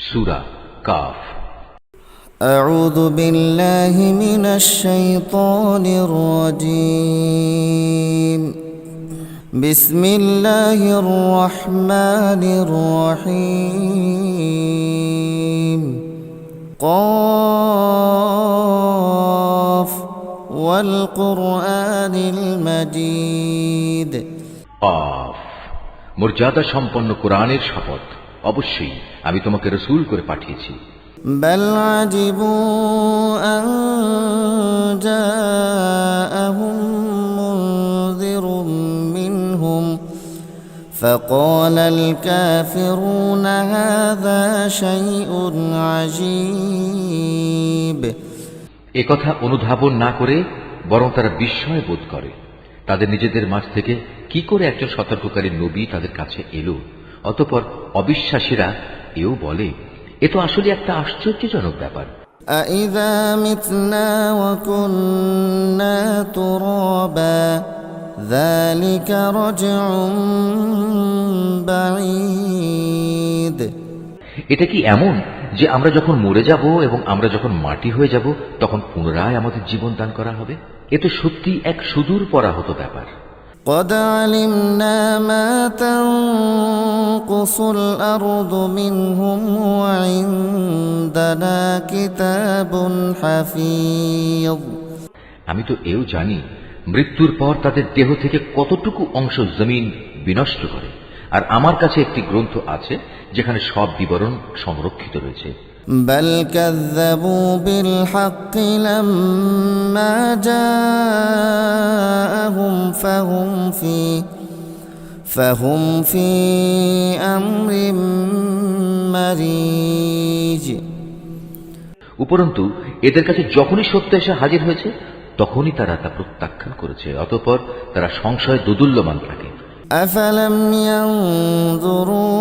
সূরা calf. أعوذ بالله من الشيطان الرجيم بسم الله الرحمن الرحيم قاف والقرآن المجيد calf, মর্যাদা সম্পন্ন কোরআনের শপথ। অবশ্যই আমি তোমাকে রাসূল করে পাঠিয়েছি। بل عجبوا أن جاءهم منذر منهم فقال الكافرون هذا شيء عجيب। একথা অনুধাবন না করে বরং তারা বিস্ময় বোধ করে তাদের নিজেদের মাঝ থেকে কি করে একজন সতর্ককারী নবী তাদের কাছে এলো। অতঃপর অবিশ্বাসীরা এও বলে, এ তো আসলে একটা আশ্চর্যজনক ব্যাপার। أَإِذَا مِتْنَا وَكُنَّا تُرَابًا ذَلِكَ رَجْعٌ بَعِيدٌ। এটা কি এমন যে আমরা যখন মরে যাব এবং আমরা যখন মাটি হয়ে যাব তখন পুনরায় আমাদের জীবন দান করা হবে? এ তো সত্যি এক সুদূর পরাহত ব্যাপার। قد علمنا ما تنقص الأرض منهم وعندنا كتاب حفيظ। আমি তো এও জানি মৃত্যুর পর তাদের দেহ থেকে কতটুকু অংশ জমিন বিনষ্ট করে, আর আমার কাছে একটি গ্রন্থ আছে যেখানে সব বিবরণ সংরক্ষিত রয়েছে। بل كذبوا بالحق لما جاءهم فهم في أمر مريج। উপরন্তু এদের কাছে যখনই সত্য এসে হাজির হয়েছে তখনই তারা তা প্রত্যাখ্যান করেছে, অতঃপর তারা সংশয় দোদুল্যমান থাকে। أفلم ينظروا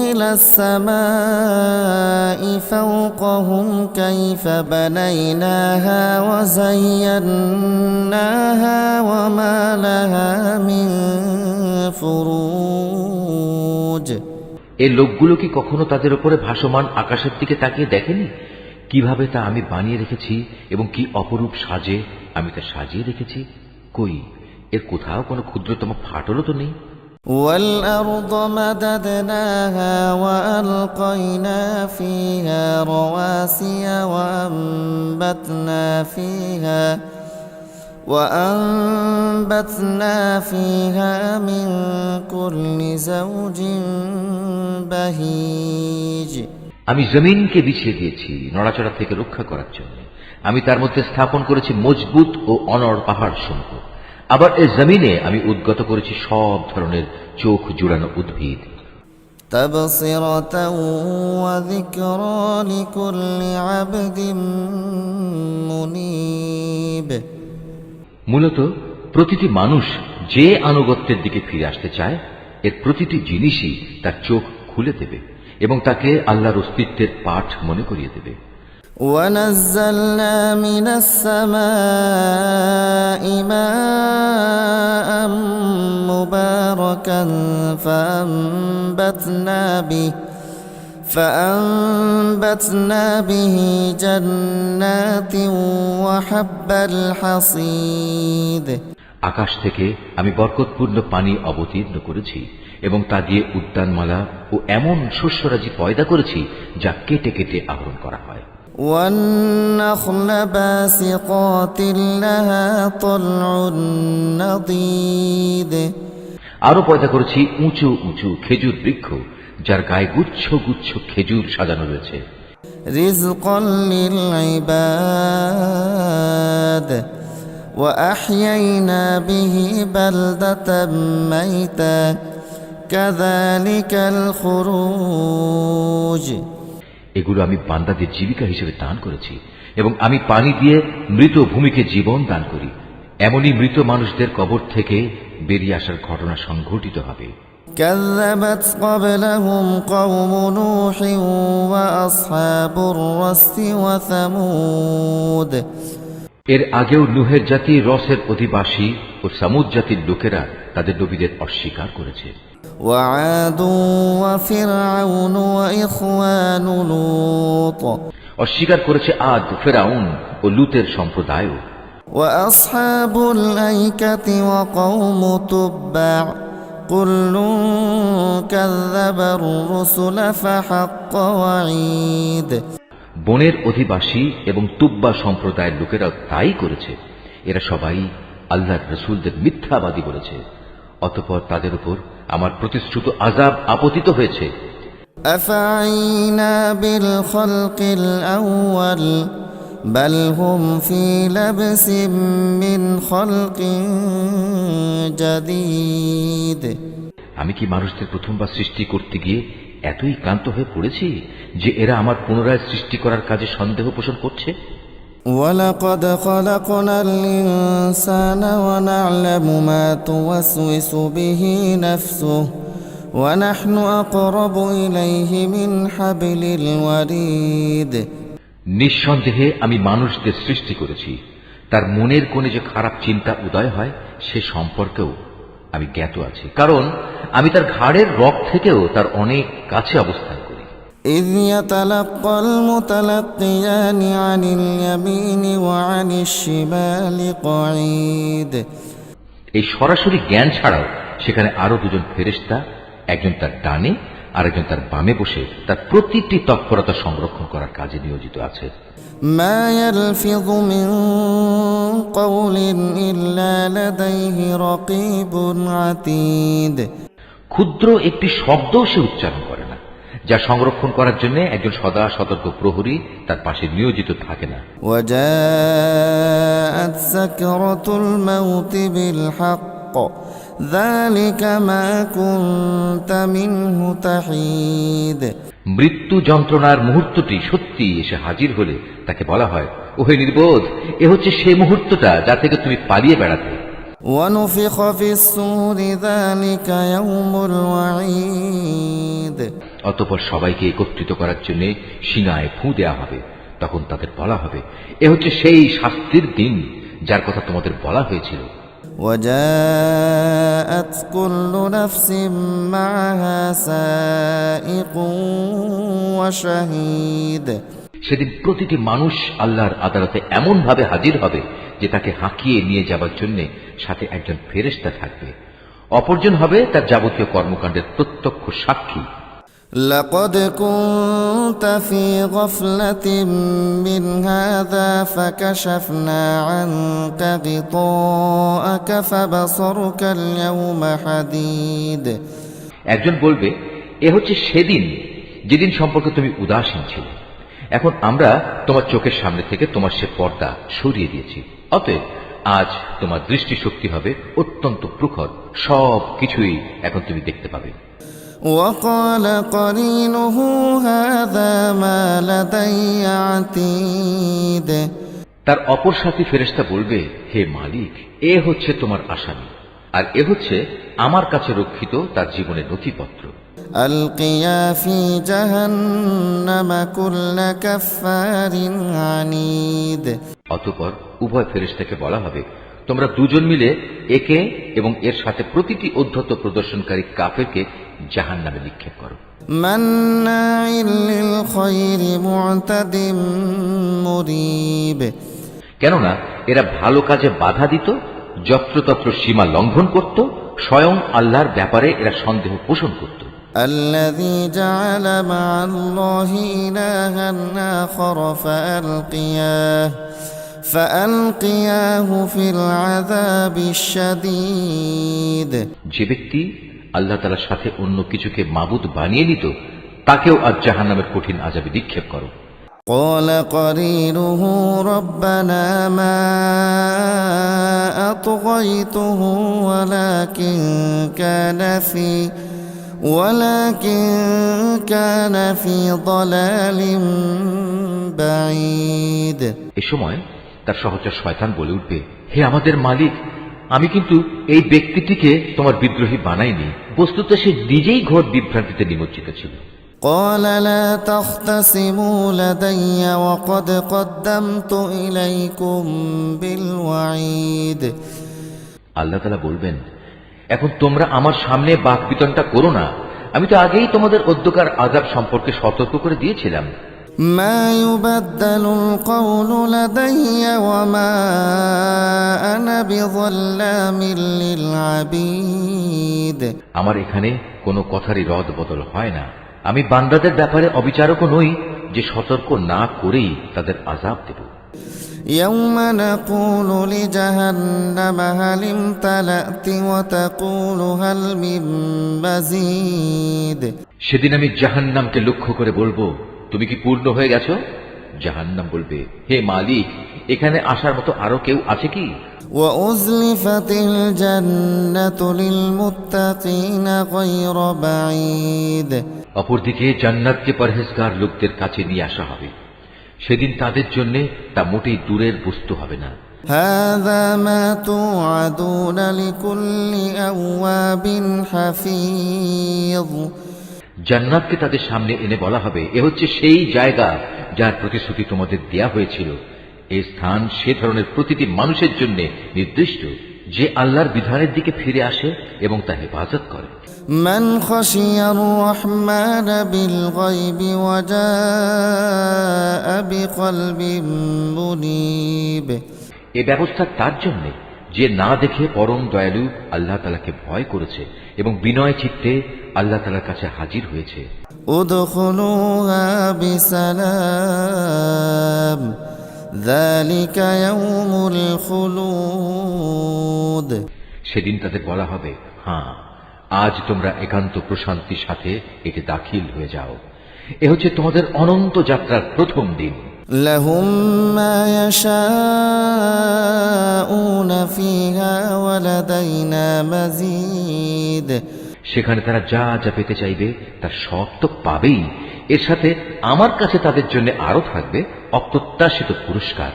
إلى السماء فوقهم كيف بنيناها وزيناها وما لها من فروج। এই লোকগুলো কি কখনো তাদের উপরে ভাসমান আকাশের দিকে তাকিয়ে দেখেনি কিভাবে তা আমি বানিয়ে রেখেছি এবং কি অপরূপ সাজে আমি তা সাজিয়ে রেখেছি? কই, এর কোথাও কোনো ক্ষুদ্রতম ফাটলও তো নেই। والأرض مددناها وألقينا فيها رواسي وأنبتنا فيها من كل زوج بهيج। আমি জমিনকে বিছিয়ে দিয়েছি নড়াচড়া থেকে রক্ষা করার জন্য। আমি তার মধ্যে স্থাপন করেছি মজবুত ও অনড় পাহাড় সমূহ। আবার এই জমিনে আমি উদ্গত করেছি সব ধরনের চোখ জুড়ানো উদ্ভিদ। تبصرة وذكرى لكل عبد منيب। মূলত প্রতিটি মানুষ যে আনুগত্যের দিকে ফিরে আসতে চায় এর প্রতিটি জিনিসই তার চোখ খুলে দেবে এবং তাকে আল্লাহর অস্তিত্বের পাঠ মনে করিয়ে দেবে। ونزلنا من السماء ماء مباركا فأنبتنا به جنات وحب الحصيد। আকাশ থেকে আমি বরকতপূর্ণ পানি অবতীর্ণ করেছি এবং তা দিয়ে উদ্যানমালা ও এমন শস্যরাজি পয়দা করেছি যা কেটে কেটে আহরণ করা হয়। والنخل باسقات لها طلع نضيد। আরো পয়দা করেছি উঁচু উঁচু খেজুর বৃক্ষ যার গায়ে গুচ্ছ গুচ্ছ খেজুর সাজানো রয়েছে। رزقا للعباد وأحيينا به بلدة ميتا كذلك الخروج। এগুলো আমি বান্দাদের জীবিকা হিসেবে দান করেছি এবং আমি পানি দিয়ে মৃত ভূমিকে জীবন দান করি। এমনই মৃত মানুষদের কবর থেকে বেরিয়ে আসার ঘটনা সংঘটিত হবে। كذبت قبلهم قوم نوح وأصحاب الرس وثمود। এর আগেও নুহের জাতি, রসের অধিবাসী ও সামুদ জাতির লোকেরা তাদের নবীদের অস্বীকার করেছে। وعاد وفرعون وإخوان لوط অস্বীকার করেছে আদ, ফেরাউন ও লুতের সম্প্রদায়ও। وأصحاب الأيكة وقوم تبع كل كذب الرسل فحق وعيد বনের অধিবাসী এবং তুব্বা সম্প্রদায়ের লোকেরাও তাই করেছে। এরা সবাই আল্লাহর রসুলদের মিথ্যাবাদী বলেছে, অতঃপর তাদের উপর আমার প্রতিশ্রুত আযাব আপতিত হয়েছে। أفعينا بالخلق الأول بل هم في لبس من خلق جديد আমি কি মানুষদের প্রথমবার সৃষ্টি করতে গিয়ে এতই ক্লান্ত হয়ে পড়েছি যে এরা আমার পুনরায় সৃষ্টি করার কাজে সন্দেহ পোষণ করছে? ولقد خلقنا الإنسان ونعلم ما توسوس به نفسه ونحن أقرب إليه من حبل الوريد নিঃসন্দেহে আমি মানুষদের সৃষ্টি করেছি, তার মনের কোণে যে খারাপ চিন্তা উদয় হয় সে সম্পর্কেও আমি জ্ঞাত আছি, কারণ আমি তার ঘাড়ের রগ থেকেও তার অনেক কাছে অবস্থান করি। إذ يتلقى المتلقيان عن اليمين وعن الشمال قعيد এই সরাসরি জ্ঞান ছাড়াও সেখানে আরো দুজন ফেরেশতা, একজন তার ডানে আর একজন তার বামে বসে তার প্রতিটি তৎপরতা সংরক্ষণ করার কাজে নিয়োজিত আছে। ما يلفظ من قول إلا لديه رقيب عتيد ক্ষুদ্র একটি শব্দও সে উচ্চারণ করে না, যা সংরক্ষণ করার জন্য একজন সদা সতর্ক প্রহরী তার পাশে নিয়োজিত থাকে না। وجاءت سكرة الموت بالحق ذلك ما كنت منه تحيد মৃত্যু যন্ত্রণার মুহূর্তটি সত্যি এসে হাজির হলে তাকে বলা হয়, ওহে নির্বোধ, এ হচ্ছে সেই মুহূর্তটা যা থেকে তুমি পালিয়ে বেড়াতে। ونفخ في الصور ذلك يوم الوعيد অতঃপর সবাইকে একত্রিত করার জন্য সিঙায় ফু দেয়া হবে। তখন তাদের বলা হবে, এ হচ্ছে সেই শাস্তির দিন যার কথা তোমাদের বলা হয়েছিল। وجاءت كل نفس معها سائق وشهيد সেদিন প্রতিটি মানুষ আল্লাহর আদালতে এমন ভাবে হাজির হবে যে তাকে হাঁকিয়ে নিয়ে যাবার জন্য সাথে একজন ফেরেশতা থাকবে, অপরজন হবে তার যাবতীয় কর্মকাণ্ডের প্রত্যক্ষ সাক্ষী। لقد كنت في غفلة من هذا فكشفنا عنك غطاءك فبصرك اليوم حديد একজন বলবে, এ হচ্ছে সেদিন যেদিন সম্পর্কে তুমি উদাসীন ছিলে। এখন আমরা তোমার চোখের সামনে থেকে তোমার সে পর্দা সরিয়ে দিয়েছি, অতএব আজ তোমার দৃষ্টিশক্তি হবে অত্যন্ত প্রখর, সব কিছুই এখন তুমি দেখতে পাবে। وقال قرينه هذا ما لدي عتيد তার অপর সাথী ফেরেশতা বলবে, হে মালিক, এ হচ্ছে তোমার আসামি, আর এ হচ্ছে আমার কাছে রক্ষিত তার জীবনের নথিপত্র। ألقيا في جهنم كل كفار عنيد অতঃপর উভয় ফেরেশতাকে বলা হবে, তোমরা দুজন মিলে একে এবং এর সাথে প্রতিটি উদ্ধত প্রদর্শনকারী কাফেরকে জাহান্নামে নিক্ষেপ করো। مناع للخير معتد مريب কেননা এরা ভালো কাজে বাধা দিত, যত্রতত্র সীমা লঙ্ঘন করত, স্বয়ং আল্লাহর ব্যাপারে এরা সন্দেহ পোষণ করত। الذي جعل مع الله إلها آخر فألقياه في العذاب الشديد যে ব্যক্তি আল্লাহ তাআলার সাথে অন্য কিছুকে মাবুদ বানিয়ে নিত, তাকেও আজ জাহান্নামের কঠিন আযাবে নিক্ষেপ করো। قال قرينه ربنا ما أطغيته ولكن كان في ضلال بعيد এ সময় তার সহচর শয়তান বলে উঠবে, হে আমাদের মালিক, আমি কিন্তু এই ব্যক্তিটিকে তোমার বিদ্রোহী বানাইনি, বস্তুত সে নিজেই ঘোর বিভ্রান্তিতে নিমজ্জিত ছিল। قال لا تختصموا لدي وقد قدمت إليكم بالوعيد আল্লাহ তাআলা বলবেন, এখন তোমরা আমার সামনে বাকবিতণ্ডা করো না। আমি তো আগেই তোমাদের অধ্যকার আযাব সম্পর্কে সতর্ক করে দিয়েছিলাম। ما يبدل القول لدي وما أنا بظلام للعبيد আমার এখানে কোনো কথারই রদ বদল হয় না। আমি বান্দাদের ব্যাপারে অবিচারকও নই যে সতর্ক না করেই তাদের আযাব দেব। يوم نقول لجهنم هل امتلأت وتقول هل من مزيد সেদিন আমি জাহান্নামকে লক্ষ্য করে বলবো, তুমি কি পূর্ণ হয়ে গেছো? জাহান্নাম বলবে, হে মালিক, এখানে আসার মতো আরো কেউ আছে কি? وأزلفت الجنة للمتقين غير بعيد অপরদিকে জান্নাতকে পরহেজগার লোকদের কাছে নিয়ে আসা হবে। সেদিন তাদের জন্য তা মোটেই দূরের বস্তু হবে না। هذا ما توعدون لكل أواب حفيظ জান্নাতকে তাদের সামনে এনে বলা হবে, এ হচ্ছে সেই জায়গা যার প্রতিশ্রুতি তোমাদের দেয়া হয়েছিল। এই স্থান সে ধরনের প্রতিটি মানুষের জন্য নির্দিষ্ট যে আল্লাহর বিধানের দিকে ফিরে আসে এবং তা হেফাজত করে। من خشي الرحمن بالغيب وجاء بقلب منيب এ ব্যবস্থা তার জন্য যে না দেখে পরম দয়ালু আল্লাহ তাআলাকে ভয় করেছে এবং বিনয় চিত্তে আল্লাহ তাআলার কাছে হাজির হয়েছে। ادخلوها بسلام ذلك يوم الخلود সেদিন তাদের বলা হবে, হ্যাঁ, আজ তোমরা একান্ত প্রশান্তির সাথে এতে দাখিল হয়ে যাও। এ হচ্ছে তোমাদের অনন্ত যাত্রার প্রথম দিন। لهم ما يشاءون فيها ولدينا مزيد সেখানে তারা যা যা পেতে চাইবে তার সব তো পাবেই। এর সাথে আমার কাছে তাদের জন্য আরো থাকবে অপ্রত্যাশিত পুরস্কার।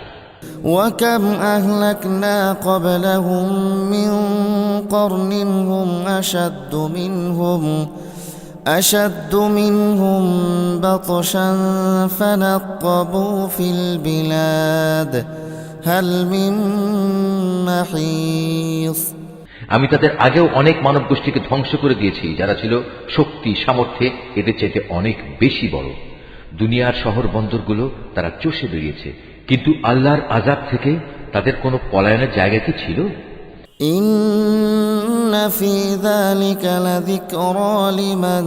وكم أهلكنا قبلهم من قرن هم أشد منهم بطشا فنقبوا في البلاد هل من محيص আমি তাদের আগেও অনেক মানব গোষ্ঠীকে ধ্বংস করে দিয়েছি যারা ছিল শক্তি সামর্থ্যে এদের চাইতে অনেক বেশি বড়। দুনিয়ার শহর বন্দরগুলো তারা চষে বেরিয়েছে, কিন্তু আল্লাহর আযাব থেকে তাদের কোনো পলায়নের জায়গা কি ছিল? إن في ذلك لذكرى لمن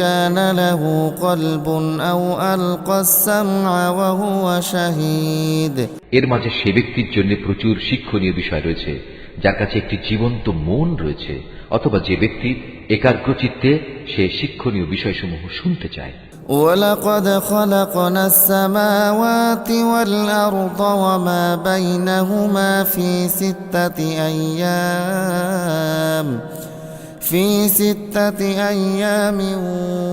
كان له قلب أو ألقى السمع وهو شهيد এর মাঝে সে ব্যক্তির জন্য প্রচুর শিক্ষণীয় বিষয় রয়েছে যার কাছে একটি জীবন্ত মন রয়েছে, অথবা যে ব্যক্তি একাগ্রচিত্তে সে শিক্ষণীয় বিষয়সমূহ শুনতে চায়। ولقد خلقنا السماوات والأرض وما بينهما في ستة أيام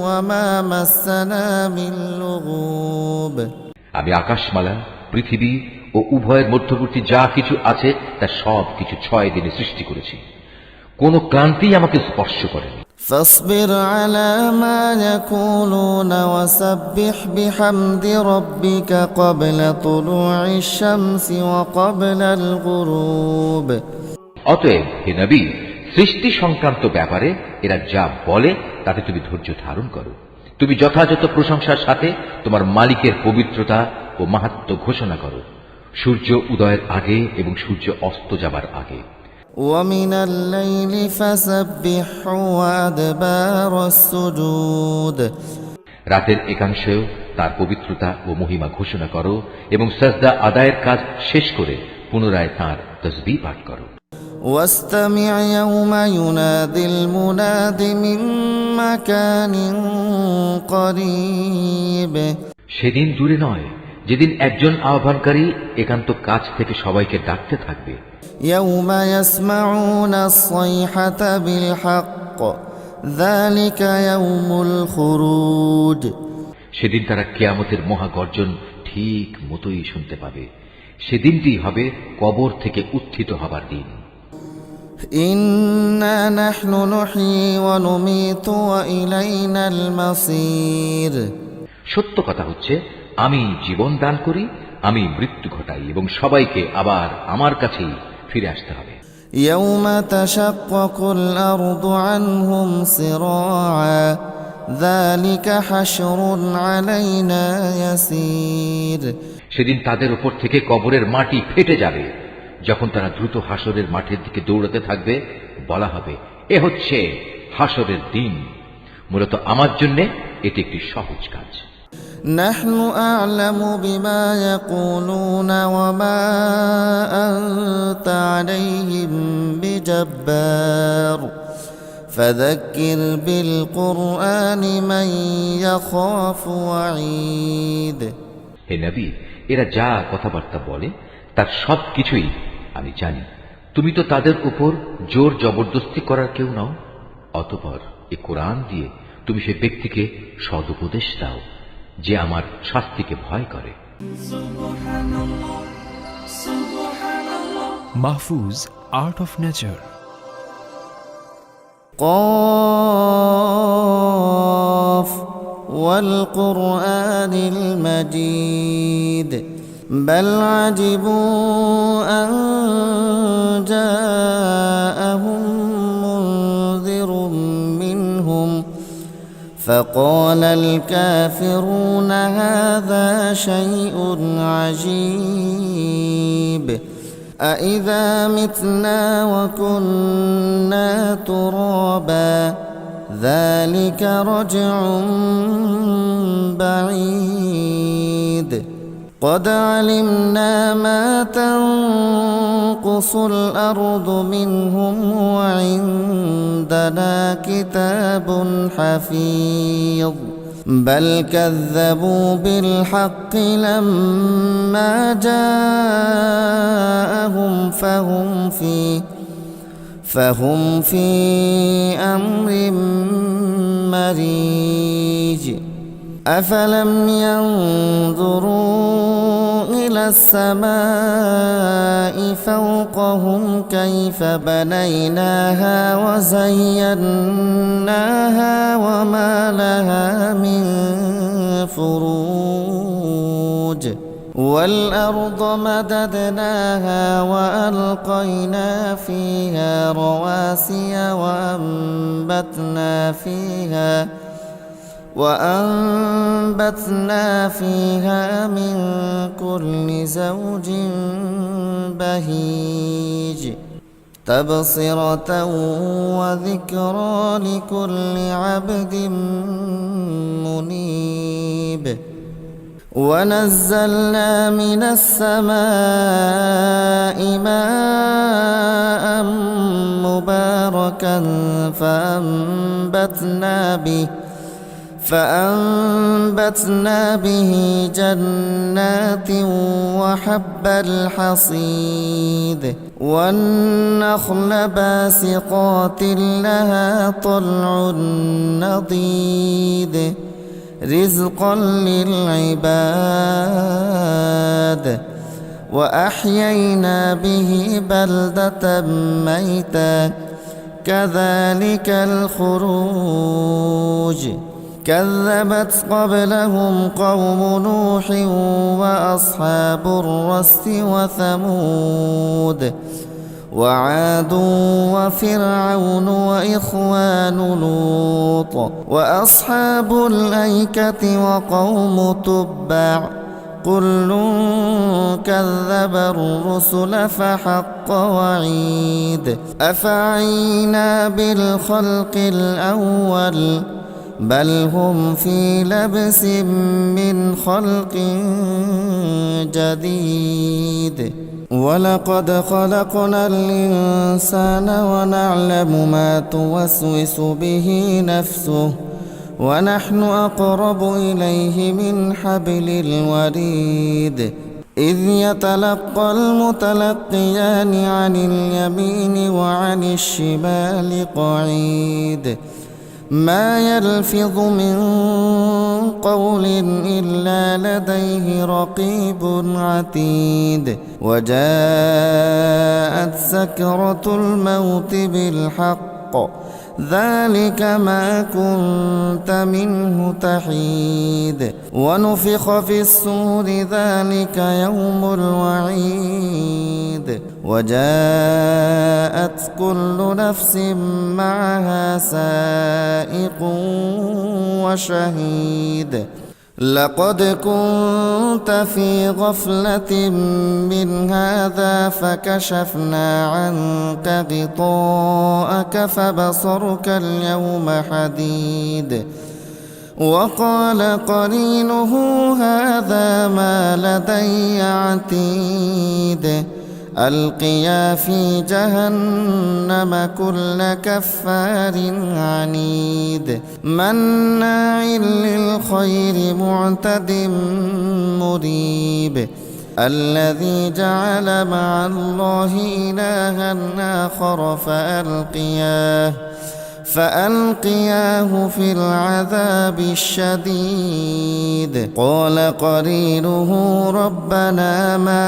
وما مسنا من لغوب আমি আকাশমালা, পৃথিবী ও উভয়ের মধ্যবর্তী যা কিছু আছে তা সব কিছু 6 দিনে সৃষ্টি করেছি। কোন ক্লান্তি আমাকে স্পর্শ করেনি। فاصبر على ما يقولون وسبح بحمد ربك قبل طلوع الشمس وقبل الغروب অতএব হে নবী, সৃষ্টি সংক্রান্ত ব্যাপারে এরা যা বলে তাতে তুমি ধৈর্য ধারণ করো। তুমি যথাযথ প্রশংসার সাথে তোমার মালিকের পবিত্রতা ও মাহাত্ম্য ঘোষণা করো, সূর্য উদয়ের আগে এবং সূর্য অস্ত যাবার আগে। ومن الليل فسبحه وأدبار السجود রাতের একাংশেও তার পবিত্রতা ও মহিমা ঘোষণা করো এবং সাজদা আদায়ের কাজ শেষ করে পুনরায় তাঁর তাসবিহ পাঠ করো। واستمع يوم ينادي المناد من مكان قريب সেদিন দূরে নয় যেদিন একজন আহ্বানকারী একান্ত কাছ থেকে সবাইকে ডাকতে থাকবে। يوم يسمعون الصيحة بالحق ذلك يوم الخروج সেদিন তারা কিয়ামতের মহাগর্জন ঠিক মতোই শুনতে পাবে। সেদিনটি হবে কবর থেকে উত্থিত হবার দিন। إنا نحن نحيي ونميت وإلينا المصير সত্য কথা হচ্ছে, আমি জীবন দান করি, আমি মৃত্যু ঘটাই এবং সবাইকে আবার আমার কাছেই ফিরে আসতে হবে। يوم تشقق الأرض عنهم سراعا ذلك حشر علينا يسير সেদিন তাদের উপর থেকে কবরের মাটি ফেটে যাবে। যখন তারা দ্রুত হাসরের মাঠের দিকে দৌড়াতে থাকবে, বলা হবে, এ হচ্ছে হাসরের দিন। মূলত আমার জন্য এটি একটি সহজ কাজ। نحن أعلم بما يقولون وما أنت عليهم بجبار فذكر بالقرآن من يخاف وعيد হে নবী, এরা যা কথাবার্তা বলে তার সব কিছুই আমি জানি। তুমি তো তাদের উপর জোর জবরদস্তি করার কেউ নও। অতঃপর এ কোরআন দিয়ে তুমি সে ব্যক্তিকে সদুপদেশ দাও যে আমার শাস্তিকে ভয় করে। Mahfuz, Art of Nature. قاف والقرآن المجيد بل عجبوا أن جاءهم منذر منهم فقال الكافرون هذا شيء عجيب أإذا متنا وكنا ترابا ذلك رجع بعيد قد علمنا ما تنقص الأرض منهم وعندنا كتاب حفيظ بل كذبوا بالحق لما جاءهم فهم في أمر مريج أفلم ينظروا إلى السماء فوقهم كيف بنيناها وزيناها وما لها من فروج والأرض مددناها وألقينا فيها رواسي وأنبتنا فيها من كل زوج بهيج تبصرة وذكرى لكل عبد منيب ونزلنا من السماء ماء مباركا فأنبتنا به جنات وحب الحصيد والنخل باسقات لها طلع نضيد رزقا للعباد وأحيينا به بلدة ميتا كذلك الخروج كذبت قبلهم قوم نوح وأصحاب الرس وثمود وعاد وفرعون وإخوان لوط وأصحاب الأيكة وقوم تبع كل كذب الرسل فحق وعيد أفعينا بالخلق الأول بل هم في لبس من خلق جديد ولقد خلقنا الإنسان ونعلم ما توسوس به نفسه ونحن أقرب إليه من حبل الوريد إذ يتلقى المتلقيان عن اليمين وعن الشمال قعيد ما يلفظ من قول إلا لديه رقيب عتيد وجاءت سكرة الموت بالحق ذلك ما كنت منه تحيد ونفخ في الصور ذلك يوم الوعيد وجاءت كل نفس معها سائق وشهيد لقد كنت في غفلة من هذا فكشفنا عنك غطاءك فبصرك اليوم حديد وقال قرينه هذا ما لدي عتيد ألقيا في جهنم كل كفار عنيد مناع للخير معتد مريب الذي جعل مع الله إلها آخر فألقياه في العذاب الشديد قال قرينه ربنا ما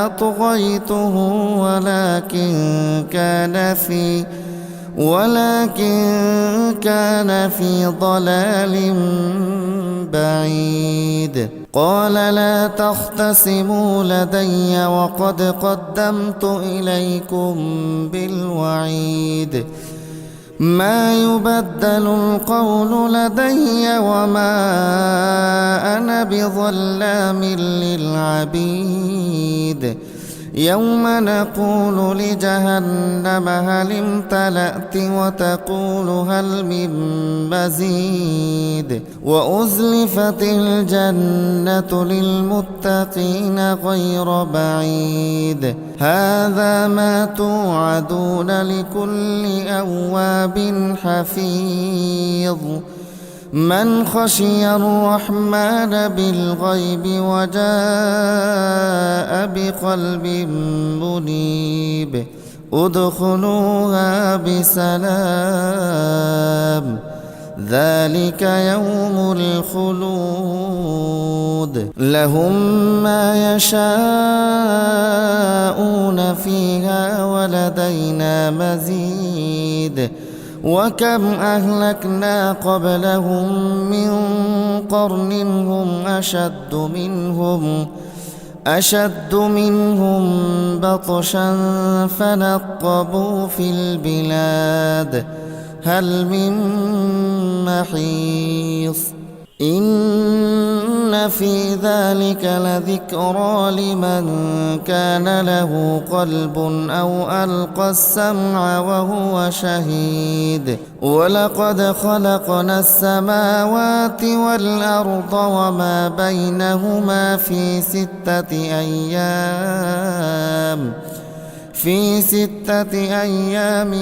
أطغيته ولكن كان في ضلال بعيد قال لا تختصموا لدي وقد قدمت إليكم بالوعيد ما يبدل القول لدي وما أنا بظلام للعبيد يوم نقول لجهنم هل امتلأت وتقول هل من مزيد وأزلفت الجنة للمتقين غير بعيد هذا ما توعدون لكل أواب حفيظ من خشي الرحمن بالغيب وجاء بقلب منيب ادخلوها بسلام ذلك يوم الخلود لهم ما يشاءون فيها ولدينا مزيد وكم أهلكنا قبلهم من قرن هم أشد منهم بطشا فنقبوا في البلاد هل من محيص إن في ذلك لذكرى لمن كان له قلب أو ألقى السمع وهو شهيد ولقد خلقنا السماوات والأرض وما بينهما في 6 أيام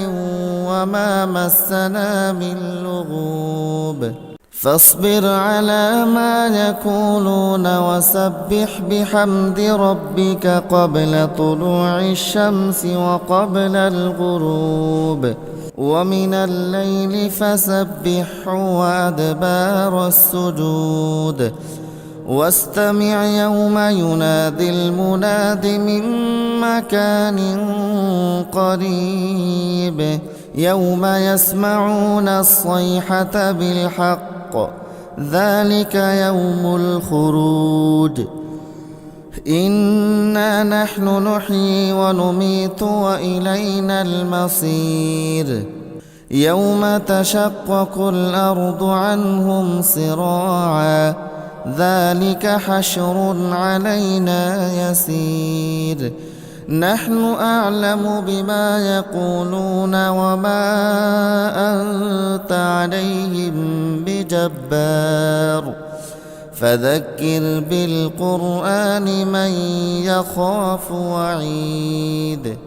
وما مسنا من لغوب فاصبر على ما يقولون وسبح بحمد ربك قبل طلوع الشمس وقبل الغروب ومن الليل فسبحه وأدبار السجود واستمع يوم ينادي المناد من مكان قريب يوم يسمعون الصيحة بالحق ذلك يوم الخروج إنا نحن نحيي ونميت وإلينا المصير يوم تشقق الأرض عنهم صراعا ذلك حشر علينا يسير نحن أعلم بما يقولون وما أنت عليهم بجبار فذكر بالقرآن من يخاف وعيد